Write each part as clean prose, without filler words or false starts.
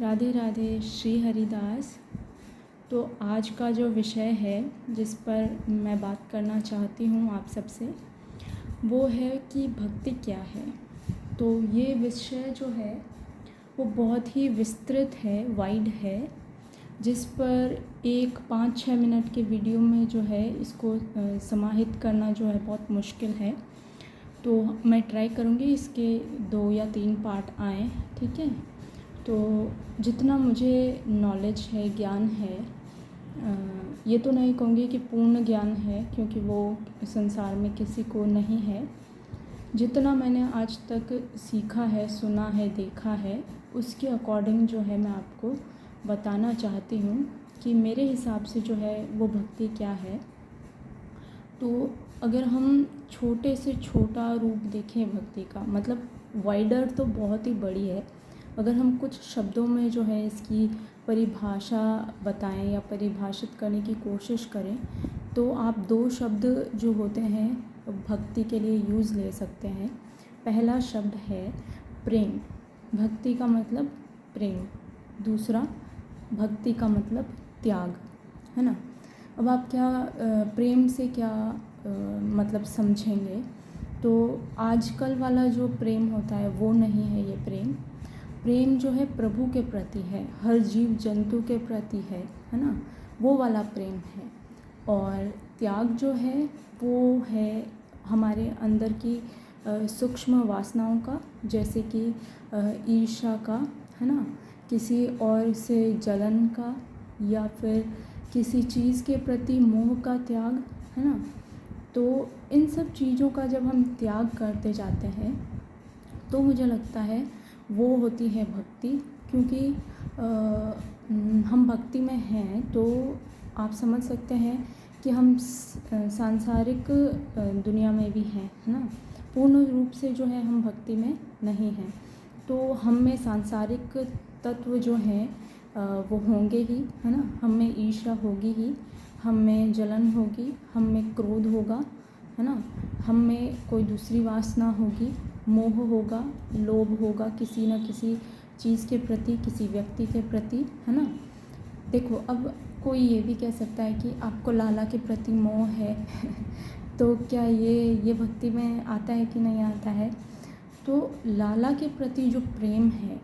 राधे राधे। श्री हरिदास। तो आज का जो विषय है जिस पर मैं बात करना चाहती हूँ आप सबसे, वो है कि भक्ति क्या है। तो ये विषय जो है वो बहुत ही विस्तृत है, वाइड है, जिस पर एक 5-6 मिनट के वीडियो में जो है इसको समाहित करना जो है बहुत मुश्किल है। तो मैं ट्राई करूँगी इसके 2 या 3 पार्ट आएँ, ठीक है। तो जितना मुझे नॉलेज है, ज्ञान है, ये तो नहीं कहूँगी कि पूर्ण ज्ञान है क्योंकि वो संसार में किसी को नहीं है। जितना मैंने आज तक सीखा है, सुना है, देखा है, उसके अकॉर्डिंग जो है मैं आपको बताना चाहती हूँ कि मेरे हिसाब से जो है वो भक्ति क्या है। तो अगर हम छोटे से छोटा रूप देखें भक्ति का, मतलब वाइडर तो बहुत ही बड़ी है। अगर हम कुछ शब्दों में जो है इसकी परिभाषा बताएं या परिभाषित करने की कोशिश करें तो आप 2 शब्द जो होते हैं भक्ति के लिए यूज़ ले सकते हैं। पहला शब्द है प्रेम। भक्ति का मतलब प्रेम। दूसरा, भक्ति का मतलब त्याग, है ना। अब आप क्या प्रेम से क्या मतलब समझेंगे। तो आजकल वाला जो प्रेम होता है वो नहीं है ये प्रेम। प्रेम जो है प्रभु के प्रति है, हर जीव जंतु के प्रति है ना, वो वाला प्रेम है। और त्याग जो है वो है हमारे अंदर की सूक्ष्म वासनाओं का, जैसे कि ईर्ष्या का, है ना, किसी और से जलन का, या फिर किसी चीज़ के प्रति मोह का त्याग, है ना। तो इन सब चीज़ों का जब हम त्याग करते जाते हैं तो मुझे लगता है वो होती है भक्ति। क्योंकि हम भक्ति में हैं तो आप समझ सकते हैं कि हम सांसारिक दुनिया में भी हैं, है ना। पूर्ण रूप से जो है हम भक्ति में नहीं हैं। तो हम में सांसारिक तत्व जो हैं वो होंगे ही, है ना। हम में ईर्ष्या होगी ही, हम में जलन होगी, हम में क्रोध होगा, है ना। हम में कोई दूसरी वासना होगी, मोह होगा, लोभ होगा किसी न किसी चीज़ के प्रति, किसी व्यक्ति के प्रति, है ना। देखो, अब कोई ये भी कह सकता है कि आपको लाला के प्रति मोह है तो क्या ये भक्ति में आता है कि नहीं आता है। तो लाला के प्रति जो प्रेम है,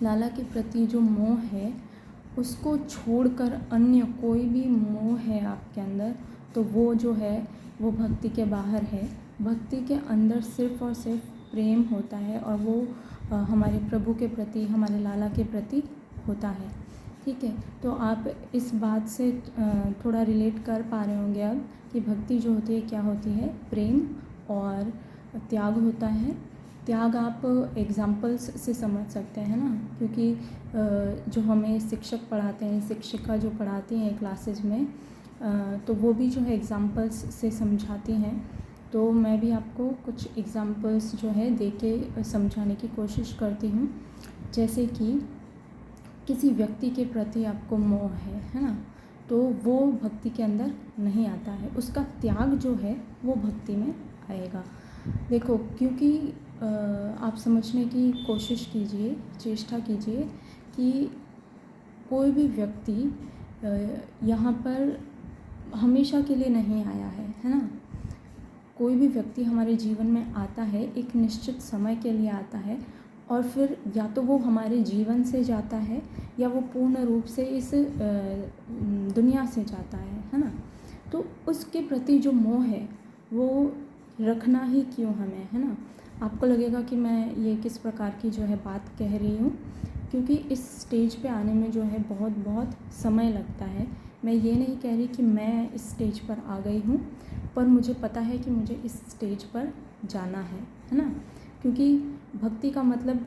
लाला के प्रति जो मोह है, उसको छोड़कर अन्य कोई भी मोह है आपके अंदर तो वो जो है वो भक्ति के बाहर है। भक्ति के अंदर सिर्फ़ और सिर्फ प्रेम होता है और वो हमारे प्रभु के प्रति, हमारे लाला के प्रति होता है, ठीक है। तो आप इस बात से थोड़ा रिलेट कर पा रहे होंगे अब कि भक्ति जो होती है क्या होती है। प्रेम और त्याग होता है। त्याग आप एग्ज़ाम्पल्स से समझ सकते हैं ना, क्योंकि जो हमें शिक्षक पढ़ाते हैं, शिक्षिका जो पढ़ाती हैं क्लासेस में, तो वो भी जो है एग्ज़ाम्पल्स से समझाती हैं। तो मैं भी आपको कुछ एग्ज़ाम्पल्स जो है दे के समझाने की कोशिश करती हूँ। जैसे कि किसी व्यक्ति के प्रति आपको मोह है ना, तो वो भक्ति के अंदर नहीं आता है। उसका त्याग जो है वो भक्ति में आएगा। देखो, क्योंकि आप समझने की कोशिश कीजिए, चेष्टा कीजिए कि कोई भी व्यक्ति यहाँ पर हमेशा के लिए नहीं आया है ना। कोई भी व्यक्ति हमारे जीवन में आता है, एक निश्चित समय के लिए आता है और फिर या तो वो हमारे जीवन से जाता है या वो पूर्ण रूप से इस दुनिया से जाता है ना। तो उसके प्रति जो मोह है वो रखना ही क्यों हमें, है ना। आपको लगेगा कि मैं ये किस प्रकार की जो है बात कह रही हूँ, क्योंकि इस स्टेज पे आने में जो है बहुत समय लगता है। मैं ये नहीं कह रही कि मैं इस स्टेज पर आ गई हूँ, पर मुझे पता है कि मुझे इस स्टेज पर जाना है ना। क्योंकि भक्ति का मतलब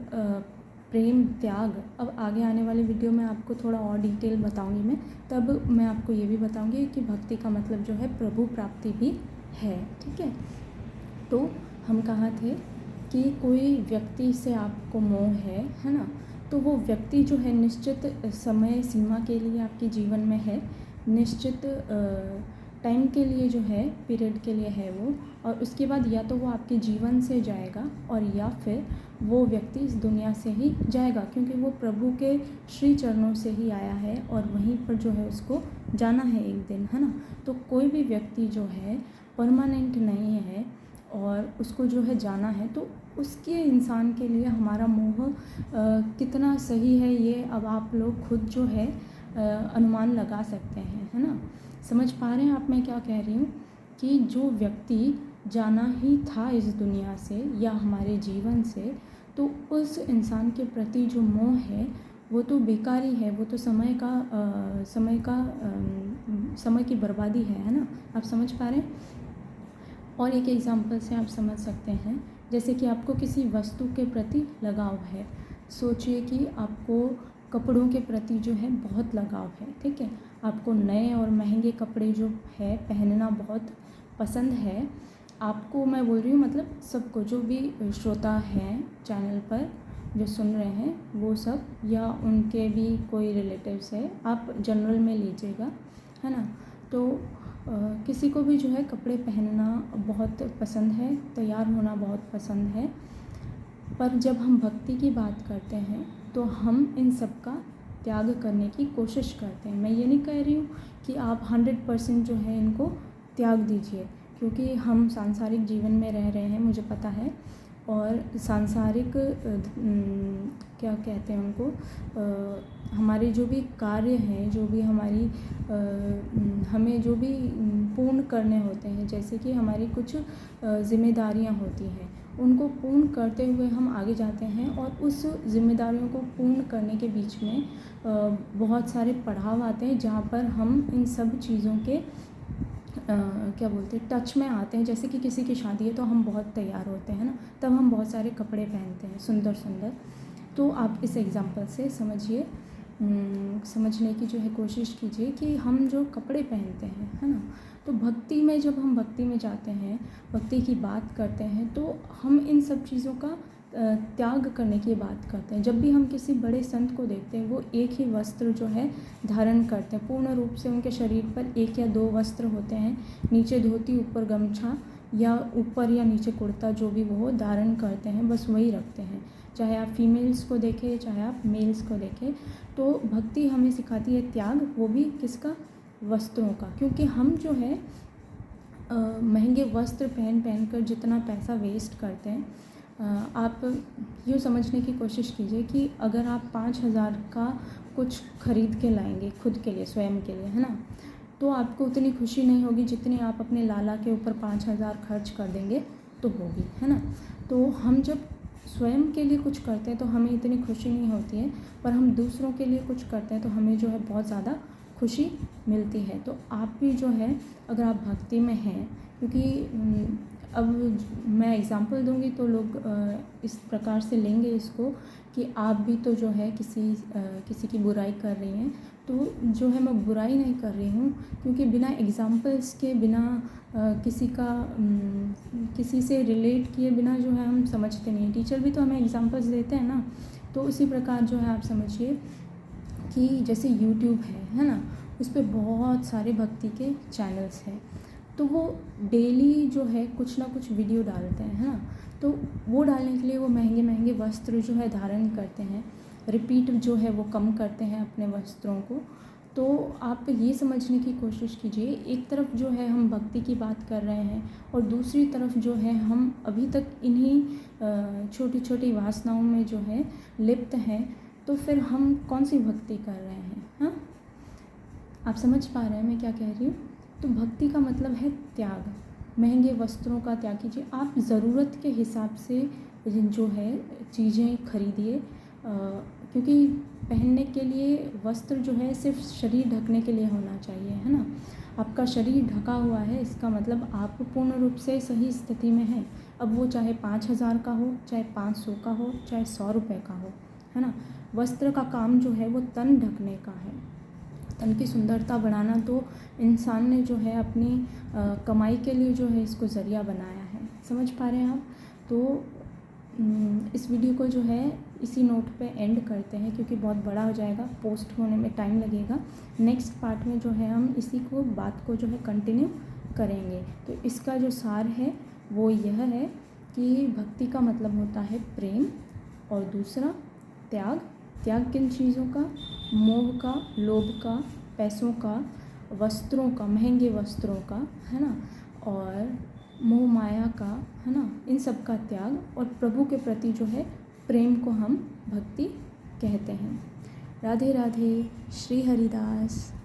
प्रेम, त्याग, अब आगे आने वाले वीडियो में आपको थोड़ा और डिटेल बताऊंगी मैं। तब मैं आपको ये भी बताऊंगी कि भक्ति का मतलब जो है प्रभु प्राप्ति भी है, ठीक है। तो हम कहाँ थे कि कोई व्यक्ति से आपको मोह है ना। तो वो व्यक्ति जो है निश्चित समय सीमा के लिए आपके जीवन में है, निश्चित टाइम के लिए जो है, पीरियड के लिए है वो, और उसके बाद या तो वो आपके जीवन से जाएगा और या फिर वो व्यक्ति इस दुनिया से ही जाएगा, क्योंकि वो प्रभु के श्री चरणों से ही आया है और वहीं पर जो है उसको जाना है एक दिन, है ना। तो कोई भी व्यक्ति जो है परमानेंट नहीं है और उसको जो है जाना है, तो उसके इंसान के लिए हमारा मोह कितना सही है, ये अब आप लोग खुद जो है अनुमान लगा सकते हैं, है ना। समझ पा रहे हैं आप मैं क्या कह रही हूँ, कि जो व्यक्ति जाना ही था इस दुनिया से या हमारे जीवन से, तो उस इंसान के प्रति जो मोह है वो तो बेकार ही है, वो तो समय की बर्बादी है ना। आप समझ पा रहे हैं। और एक एग्जांपल से आप समझ सकते हैं, जैसे कि आपको किसी वस्तु के प्रति लगाव है। सोचिए कि आपको कपड़ों के प्रति जो है बहुत लगाव है, ठीक है। आपको नए और महंगे कपड़े जो है पहनना बहुत पसंद है। आपको मैं बोल रही हूँ, मतलब सबको, जो भी श्रोता हैं चैनल पर जो सुन रहे हैं वो सब, या उनके भी कोई रिलेटिव्स है, आप जनरल में लीजिएगा, है ना। तो किसी को भी जो है कपड़े पहनना बहुत पसंद है, तैयार होना बहुत पसंद है। पर जब हम भक्ति की बात करते हैं तो हम इन सब का त्याग करने की कोशिश करते हैं। मैं ये नहीं कह रही हूँ कि आप 100% जो है इनको त्याग दीजिए, क्योंकि हम सांसारिक जीवन में रह रहे हैं, मुझे पता है। और सांसारिक क्या कहते हैं उनको, हमारे जो भी कार्य हैं, जो भी हमारी हमें जो भी पूर्ण करने होते हैं, जैसे कि हमारी कुछ जिम्मेदारियां होती हैं, उनको पूर्ण करते हुए हम आगे जाते हैं। और उस जिम्मेदारियों को पूर्ण करने के बीच में बहुत सारे पड़ाव आते हैं, जहाँ पर हम इन सब चीज़ों के क्या बोलते हैं, टच में आते हैं। जैसे कि किसी की शादी है तो हम बहुत तैयार होते हैं ना, तब हम बहुत सारे कपड़े पहनते हैं सुंदर सुंदर। तो आप इस एग्जांपल से समझिए, समझने की जो है कोशिश कीजिए कि हम जो कपड़े पहनते हैं, है ना। तो भक्ति में, जब हम भक्ति में जाते हैं, भक्ति की बात करते हैं, तो हम इन सब चीज़ों का त्याग करने की बात करते हैं। जब भी हम किसी बड़े संत को देखते हैं, वो एक ही वस्त्र जो है धारण करते हैं, पूर्ण रूप से उनके शरीर पर एक या दो वस्त्र होते हैं, नीचे धोती, ऊपर गमछा, या ऊपर या नीचे कुर्ता, जो भी वो धारण करते हैं, बस वही रखते हैं। चाहे आप फीमेल्स को देखें, चाहे आप मेल्स को देखें। तो भक्ति हमें सिखाती है त्याग, वो भी किसका, वस्त्रों का। क्योंकि हम जो है महंगे वस्त्र पहन कर जितना पैसा वेस्ट करते हैं, आप यूँ समझने की कोशिश कीजिए कि अगर आप 5,000 का कुछ खरीद के लाएंगे खुद के लिए, स्वयं के लिए, है ना, तो आपको उतनी खुशी नहीं होगी जितनी आप अपने लाला के ऊपर 5,000 खर्च कर देंगे तो होगी, है ना। तो हम जब स्वयं के लिए कुछ करते हैं तो हमें इतनी खुशी नहीं होती है, पर हम दूसरों के लिए कुछ करते हैं तो हमें जो है बहुत ज़्यादा खुशी मिलती है। तो आप भी जो है, अगर आप भक्ति में हैं, क्योंकि अब मैं एग्ज़ाम्पल दूंगी तो लोग इस प्रकार से लेंगे इसको कि आप भी तो जो है किसी की बुराई कर रही हैं। तो जो है, मैं बुराई नहीं कर रही हूँ, क्योंकि बिना एग्ज़ाम्पल्स के, बिना किसी से रिलेट किए बिना जो है हम समझते नहीं। टीचर भी तो हमें एग्ज़ाम्पल्स देते हैं ना। तो उसी प्रकार जो है आप समझिए कि जैसे यूट्यूब है ना, उस पर बहुत सारे भक्ति के चैनल्स हैं, तो वो डेली जो है कुछ ना कुछ वीडियो डालते हैं, है ना। तो वो डालने के लिए वो महंगे महंगे वस्त्र जो है धारण करते हैं, रिपीट जो है वो कम करते हैं अपने वस्त्रों को। तो आप ये समझने की कोशिश कीजिए, एक तरफ जो है हम भक्ति की बात कर रहे हैं और दूसरी तरफ जो है हम अभी तक इन्हीं छोटी छोटी वासनाओं में जो है लिप्त हैं। तो फिर हम कौन सी भक्ति कर रहे हैं, हाँ। आप समझ पा रहे हैं मैं क्या कह रही हूँ। तो भक्ति का मतलब है त्याग। महंगे वस्त्रों का त्याग कीजिए, आप ज़रूरत के हिसाब से जो है चीज़ें खरीदिए, क्योंकि पहनने के लिए वस्त्र जो है सिर्फ शरीर ढकने के लिए होना चाहिए, है ना। आपका शरीर ढका हुआ है, इसका मतलब आप पूर्ण रूप से सही स्थिति में हैं। अब वो चाहे 5,000 का हो, चाहे 500 का हो, चाहे 100 रुपये का हो, है ना। वस्त्र का काम जो है वो तन ढकने का है। तन की सुंदरता बढ़ाना तो इंसान ने जो है अपनी कमाई के लिए जो है इसको ज़रिया बनाया है। समझ पा रहे हैं आप। तो इस वीडियो को जो है इसी नोट पे एंड करते हैं, क्योंकि बहुत बड़ा हो जाएगा, पोस्ट होने में टाइम लगेगा। नेक्स्ट पार्ट में जो है हम इसी को बात को जो है कंटिन्यू करेंगे। तो इसका जो सार है वो यह है कि भक्ति का मतलब होता है प्रेम, और दूसरा त्याग। त्याग किन चीज़ों का? मोह का, लोभ का, पैसों का, वस्त्रों का, महंगे वस्त्रों का, है ना, और मोह माया का, है ना, इन सब का त्याग, और प्रभु के प्रति जो है प्रेम को हम भक्ति कहते हैं। राधे राधे। श्री हरिदास।